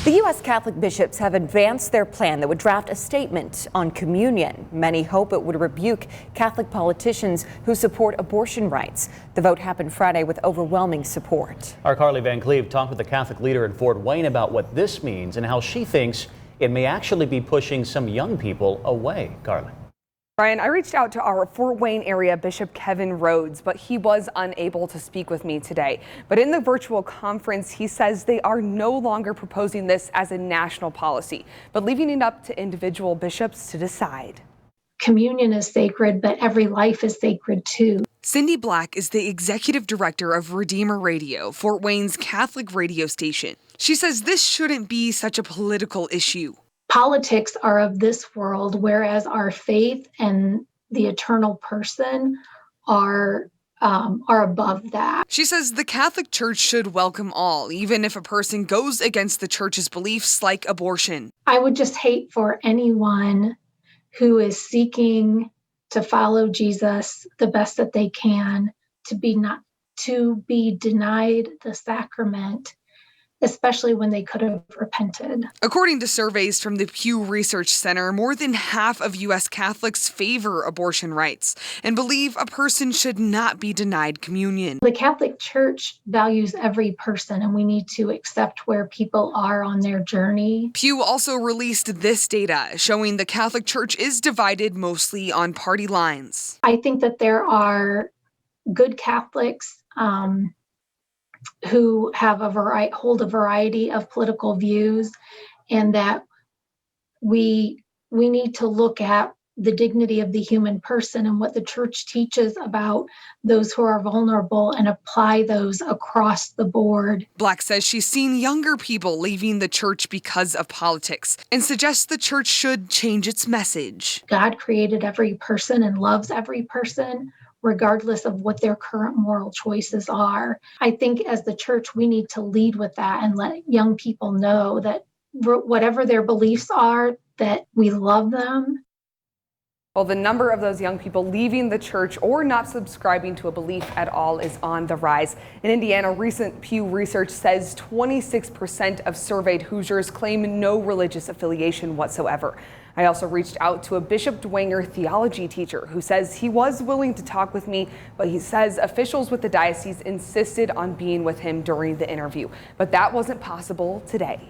The U.S. Catholic bishops have advanced their plan that would draft a statement on communion. Many hope it would rebuke Catholic politicians who support abortion rights. The vote happened Friday with overwhelming support. Our Carly Van Cleve talked with a Catholic leader in Fort Wayne about what this means and how she thinks it may actually be pushing some young people away. Carly. Brian, I reached out to our Fort Wayne area Bishop Kevin Rhodes, but he was unable to speak with me today. But in the virtual conference, he says they are no longer proposing this as a national policy, but leaving it up to individual bishops to decide. Communion is sacred, but every life is sacred too. Cindy Black is the executive director of Redeemer Radio, Fort Wayne's Catholic radio station. She says this shouldn't be such a political issue. Politics are of this world, whereas our faith and the eternal person are above that. She says the Catholic Church should welcome all, even if a person goes against the church's beliefs like abortion. I would just hate for anyone who is seeking to follow Jesus the best that they can to be denied the sacrament, especially when they could have repented. According to surveys from the Pew Research Center, more than half of U.S. Catholics favor abortion rights and believe a person should not be denied communion. The Catholic Church values every person, and we need to accept where people are on their journey. Pew also released this data showing the Catholic Church is divided mostly on party lines. I think that there are good Catholics who have hold a variety of political views, and that we need to look at the dignity of the human person and what the church teaches about those who are vulnerable and apply those across the board. Black says she's seen younger people leaving the church because of politics and suggests the church should change its message. God created every person and loves every person, regardless of what their current moral choices are. I think as the church, we need to lead with that and let young people know that whatever their beliefs are, that we love them. Well, the number of those young people leaving the church or not subscribing to a belief at all is on the rise. In Indiana, recent Pew research says 26% of surveyed Hoosiers claim no religious affiliation whatsoever. I also reached out to a Bishop Dwenger theology teacher who says he was willing to talk with me, but he says officials with the diocese insisted on being with him during the interview. But that wasn't possible today.